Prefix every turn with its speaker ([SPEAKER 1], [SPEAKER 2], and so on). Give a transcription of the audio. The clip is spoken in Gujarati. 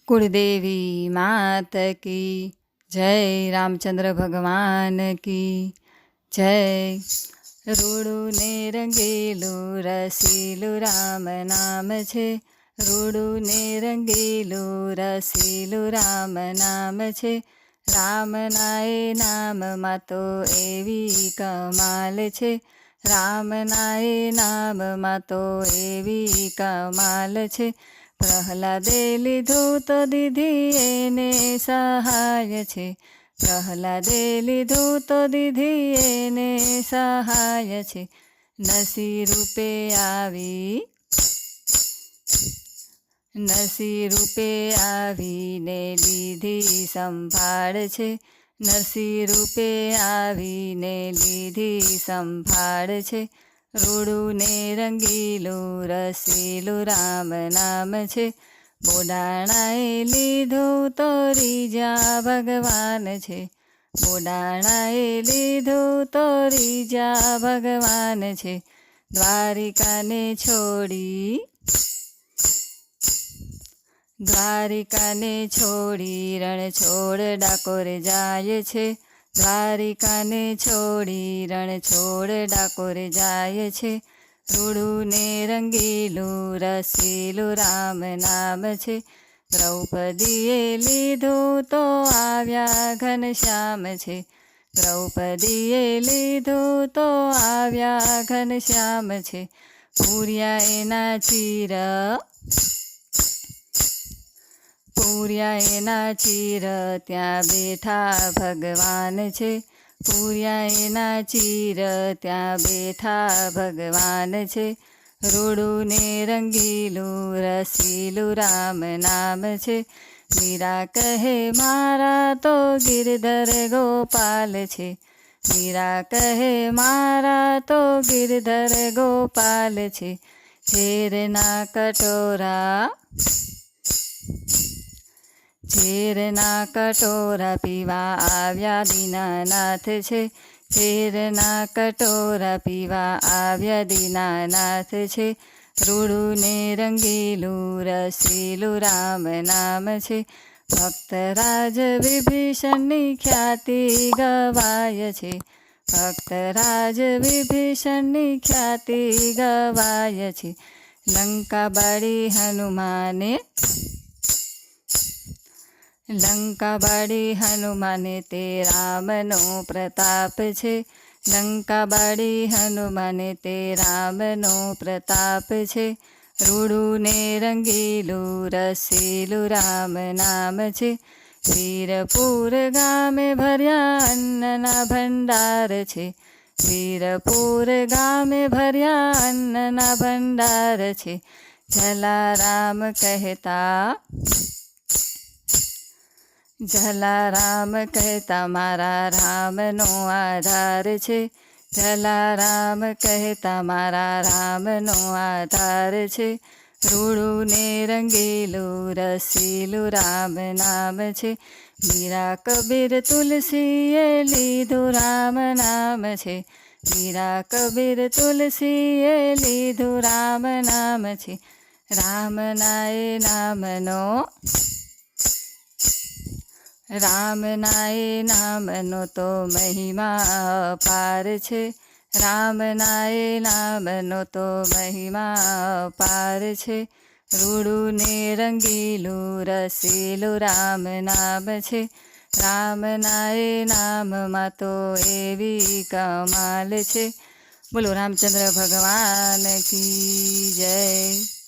[SPEAKER 1] कुलदेवी मात की जय। रामचंद्र भगवान की जय। रूडું ને રંગેલું રસીલું રામ નામ છે, રૂડું ને રંગેલું રસીલું રામ નામ છે। રામના એ નામમાં તો એવી કમાલ છે, રામના એ નામમાં તો એવી કમાલ છે। પ્રહલાદે લીધું તો દીધી એને સહાય છે, પ્રહલાદે લીધું તો દીધી એને સહાય છે। નરસિંહ રૂપે આવીને લીધી સંભાળ છે, નરસિંહ રૂપે આવીને લીધી સંભાળ છે। રૂડું ને રંગીલું રસીલું રામ નામ છે, બોડાણાએ લીધું તો રીજા ભગવાન છે, બોડાણાએ લીધું તો રીજા ભગવાન છે। દ્વારિકાને છોડી રણછોડ ડાકોર જાય છે, દ્વારિકાને છોડી રણછોડ ડાકોર જાય છે। રૂડું ને રંગીલું રસીલું રામ નામ છે, દ્રૌપદીએ લીધું તો આવ્યા ઘનશ્યામ છે, દ્રૌપદીએ લીધું તો આવ્યા ઘનશ્યામ છે। પૂર્યા એના ચીર ત્યાં બેઠા ભગવાન છે, પૂર્યા એના ચીર ત્યાં બેઠા ભગવાન છે। રૂડું ને રંગીલું રસીલું રામ નામ છે, મીરા કહે મારા તો ગિરધર ગોપાલ છે, મીરા કહે મારા તો ગિરધર ગોપાલ છે। ઝેરના કટોરા પીવા આવ્યા દીનાનાથ છે, ઝેરના કટોરા પીવા આવ્યા દીનાનાથ છે। રૂડું ને રંગીલું રસીલું રામ નામ છે, ભક્તરાજ વિભીષણની ખ્યાતિ ગવાય છે, ભક્તરાજ વિભીષણની ખ્યાતિ ગવાય છે। લંકા બાળી હનુમાને તે રામનો પ્રતાપ છે, લંકા બાળી હનુમાને તે રામનો પ્રતાપ છે। રૂડું ને રંગીલું રસીલું રામ નામ છે, વીરપુર ગામે ભર્યા અન્નના ભંડાર છે, વીરપુર ગામે ભર્યા અન્નના ભંડાર છે। જલારામ કહેતા મારા રામનો આધાર છે, જલારામ કહેતા મારા રામનો આધાર છે। રૂડું ને રંગીલું રસીલું રામ નામ છે, મીરા કબીર તુલસીએ લીધું રામ નામ છે, મીરા કબીર તુલસીએ લીધું રામ નામ છે। રામના એ નામનો તો મહિમા અપાર છે, રામના એ નામનો તો મહિમા અપાર છે। રૂડું ને રંગીલું રસીલું રામ નામ છે, રામના એ નામમાં તો એવી કમાલ છે। બોલો રામચંદ્ર ભગવાન કી જય।